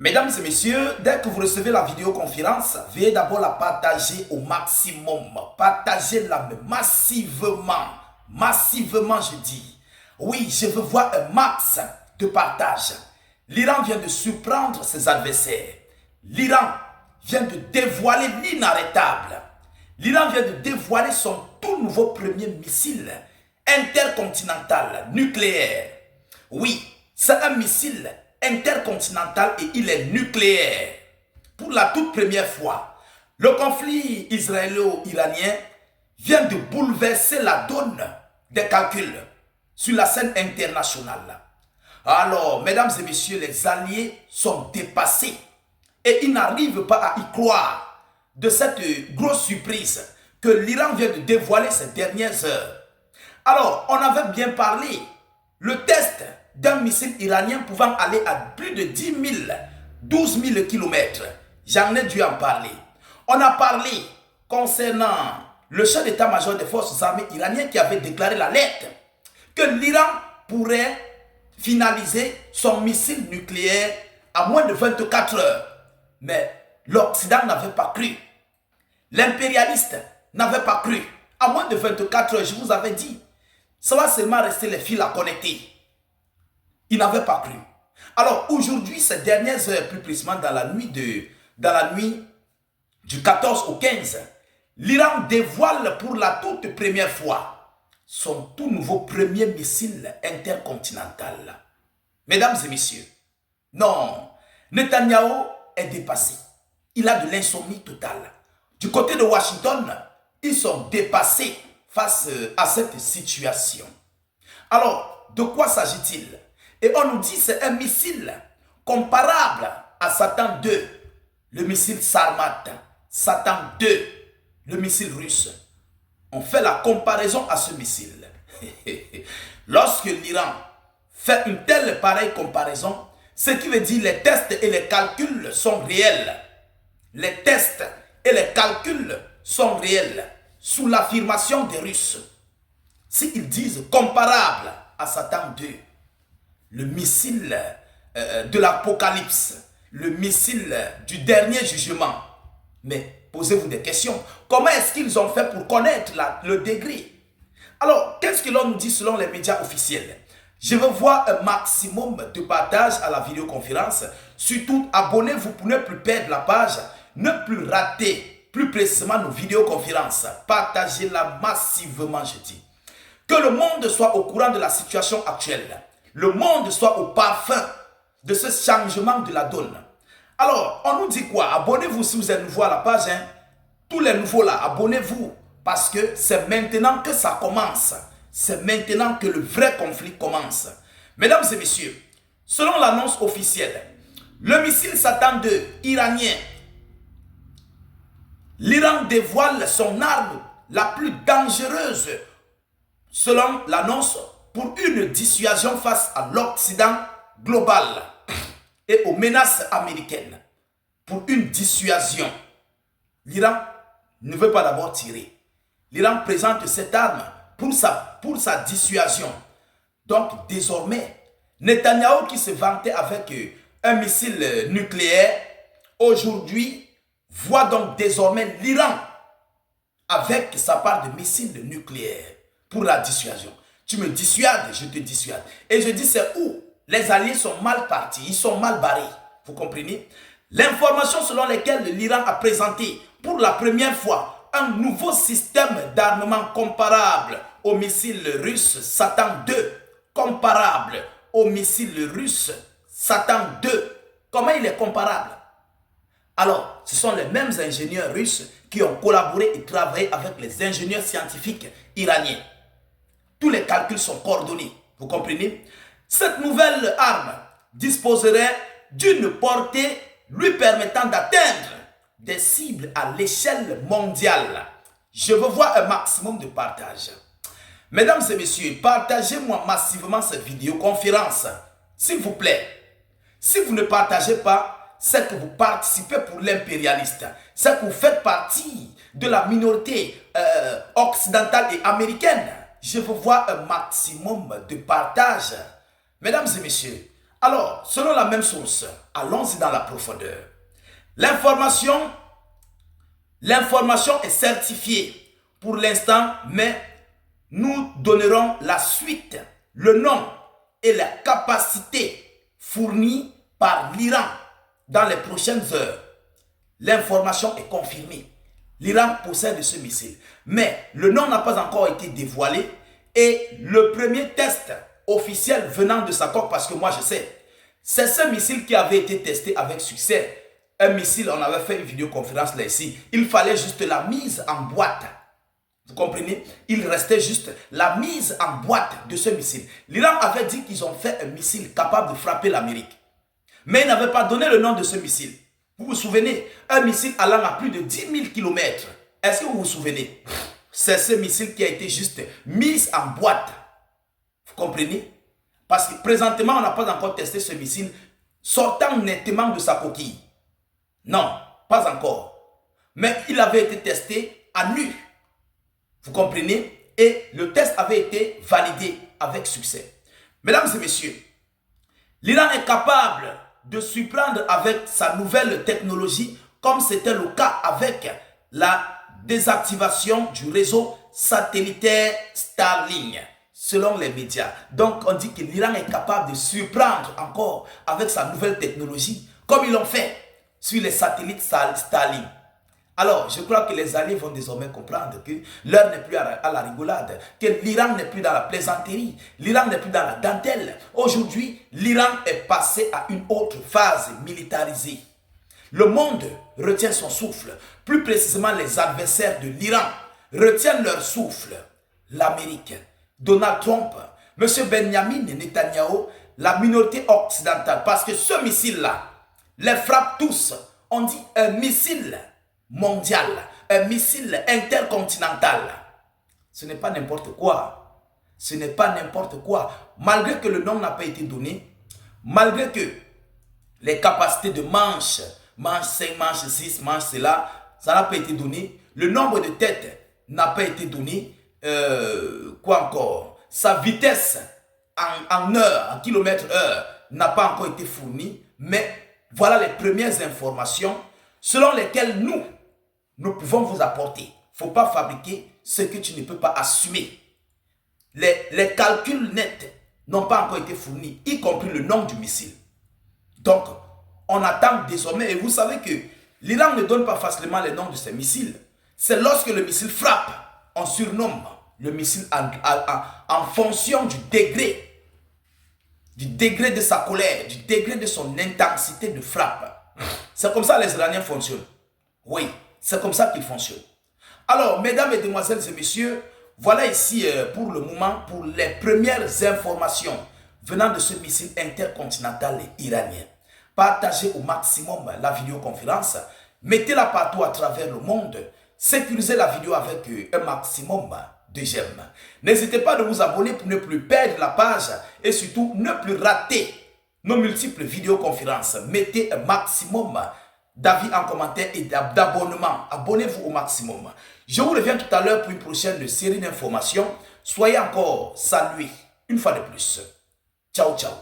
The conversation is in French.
Mesdames et messieurs, dès que vous recevez la vidéoconférence, veuillez d'abord la partager au maximum. Partagez-la massivement. Massivement, je dis. Oui, je veux voir un max de partage. L'Iran vient de surprendre ses adversaires. L'Iran vient de dévoiler l'inarrêtable. L'Iran vient de dévoiler son tout nouveau premier missile intercontinental nucléaire. Oui, c'est un missile intercontinental et il est nucléaire. Pour la toute première fois, le conflit israélo-iranien vient de bouleverser la donne des calculs sur la scène internationale. Alors, mesdames et messieurs, les alliés sont dépassés et ils n'arrivent pas à y croire de cette grosse surprise que l'Iran vient de dévoiler ces dernières heures. Alors, on avait bien parlé, le test d'un missile iranien pouvant aller à plus de 10 000, 12 000 km. J'en ai dû en parler. On a parlé concernant le chef d'état-major des forces armées iraniennes qui avait déclaré l'alerte que l'Iran pourrait finaliser son missile nucléaire à moins de 24 heures. Mais l'Occident n'avait pas cru. L'impérialiste n'avait pas cru. À moins de 24 heures, je vous avais dit, ça va seulement rester les fils à connecter. Il n'avait pas cru. Alors aujourd'hui, ces dernières heures, plus précisément dans la nuit du 14 au 15, l'Iran dévoile pour la toute première fois son tout nouveau premier missile intercontinental. Mesdames et messieurs, non, Netanyahou est dépassé. Il a de l'insomnie totale. Du côté de Washington, ils sont dépassés face à cette situation. Alors, de quoi s'agit-il? Et on nous dit que c'est un missile comparable à Satan 2, le missile Sarmat, Satan 2, le missile russe. On fait la comparaison à ce missile. Lorsque l'Iran fait une telle pareille comparaison, ce qui veut dire les tests et les calculs sont réels. Les tests et les calculs sont réels sous l'affirmation des Russes. S'ils disent comparable à Satan 2, le missile de l'Apocalypse, le missile du dernier jugement. Mais posez-vous des questions. Comment est-ce qu'ils ont fait pour connaître le degré? Alors, qu'est-ce que l'on nous dit selon les médias officiels? Je veux voir un maximum de partage à la vidéoconférence. Surtout, abonnez-vous pour ne plus perdre la page, ne plus rater plus précisément nos vidéoconférences. Partagez-la massivement, je dis. Que le monde soit au courant de la situation actuelle. Le monde soit au parfum de ce changement de la donne. Alors, on nous dit quoi? Abonnez-vous si vous êtes nouveau à la page. Hein? Tous les nouveaux là, abonnez-vous. Parce que c'est maintenant que ça commence. C'est maintenant que le vrai conflit commence. Mesdames et messieurs, selon l'annonce officielle, le missile Satan 2 iranien, l'Iran dévoile son arme la plus dangereuse, selon l'annonce, pour une dissuasion face à l'Occident global et aux menaces américaines. Pour une dissuasion. L'Iran ne veut pas d'abord tirer. L'Iran présente cette arme pour sa dissuasion. Donc désormais, Netanyahou qui se vantait avec un missile nucléaire, aujourd'hui voit donc désormais l'Iran avec sa part de missiles nucléaires pour la dissuasion. Tu me dissuades, je te dissuade. Et je dis c'est où les alliés sont mal partis, ils sont mal barrés. Vous comprenez? L'information selon laquelle l'Iran a présenté pour la première fois un nouveau système d'armement comparable au missile russe Satan 2. Comparable au missile russe Satan 2. Comment il est comparable? Alors, ce sont les mêmes ingénieurs russes qui ont collaboré et travaillé avec les ingénieurs scientifiques iraniens. Tous les calculs sont coordonnés, vous comprenez? Cette nouvelle arme disposerait d'une portée lui permettant d'atteindre des cibles à l'échelle mondiale. Je veux voir un maximum de partage. Mesdames et messieurs, partagez-moi massivement cette vidéoconférence, s'il vous plaît. Si vous ne partagez pas, c'est que vous participez pour l'impérialiste. C'est que vous faites partie de la minorité occidentale et américaine. Je veux voir un maximum de partage. Mesdames et messieurs, Alors, selon la même source, allons-y dans la profondeur. L'information est certifiée pour l'instant, mais nous donnerons la suite, le nom et la capacité fournie par l'Iran dans les prochaines heures. L'information est confirmée. L'Iran possède ce missile. Mais le nom n'a pas encore été dévoilé et le premier test officiel venant de sa coque, parce que moi je sais, c'est ce missile qui avait été testé avec succès. Un missile, on avait fait une vidéoconférence là ici. Il fallait juste la mise en boîte. Vous comprenez? Il restait juste la mise en boîte de ce missile. L'Iran avait dit qu'ils ont fait un missile capable de frapper l'Amérique. Mais ils n'avaient pas donné le nom de ce missile. Vous vous souvenez? Un missile allant à plus de 10 000 km. Est-ce que vous vous souvenez? C'est ce missile qui a été juste mis en boîte. Vous comprenez? Parce que présentement, on n'a pas encore testé ce missile sortant nettement de sa coquille. Non, pas encore. Mais il avait été testé à nu. Vous comprenez? Et le test avait été validé avec succès. Mesdames et messieurs, l'Iran est capable de surprendre avec sa nouvelle technologie, comme c'était le cas avec la désactivation du réseau satellitaire Starlink, selon les médias. Donc, on dit que l'Iran est capable de surprendre encore avec sa nouvelle technologie, comme ils l'ont fait sur les satellites Starlink. Alors, je crois que les alliés vont désormais comprendre que l'heure n'est plus à la rigolade, que l'Iran n'est plus dans la plaisanterie, l'Iran n'est plus dans la dentelle. Aujourd'hui, l'Iran est passé à une autre phase militarisée. Le monde retient son souffle. Plus précisément, les adversaires de l'Iran retiennent leur souffle. L'Amérique, Donald Trump, M. Benjamin Netanyahu, la minorité occidentale. Parce que ce missile-là les frappe tous. On dit un missile mondial, un missile intercontinental. Ce n'est pas n'importe quoi. Ce n'est pas n'importe quoi. Malgré que le nom n'a pas été donné, malgré que les capacités de manche 5, manche 6, manche cela, ça n'a pas été donné. Le nombre de têtes n'a pas été donné. Quoi encore? Sa vitesse en heure, en kilomètre heure, n'a pas encore été fournie. Mais voilà les premières informations selon lesquelles nous pouvons vous apporter. Il ne faut pas fabriquer ce que tu ne peux pas assumer. Les calculs nets n'ont pas encore été fournis, y compris le nom du missile. Donc, on attend désormais, et vous savez que l'Iran ne donne pas facilement les noms de ces missiles. C'est lorsque le missile frappe, on surnomme le missile en fonction du degré de sa colère, du degré de son intensité de frappe. C'est comme ça que les Iraniens fonctionnent. Oui, c'est comme ça qu'ils fonctionnent. Alors, mesdames, mesdemoiselles et messieurs, voilà ici pour le moment, pour les premières informations venant de ce missile intercontinental iranien. Partagez au maximum la vidéoconférence, mettez-la partout à travers le monde, sécurisez la vidéo avec un maximum de j'aime. N'hésitez pas à vous abonner pour ne plus perdre la page et surtout ne plus rater nos multiples vidéoconférences. Mettez un maximum d'avis en commentaire et d'abonnement. Abonnez-vous au maximum. Je vous reviens tout à l'heure pour une prochaine série d'informations. Soyez encore salués une fois de plus. Ciao, ciao.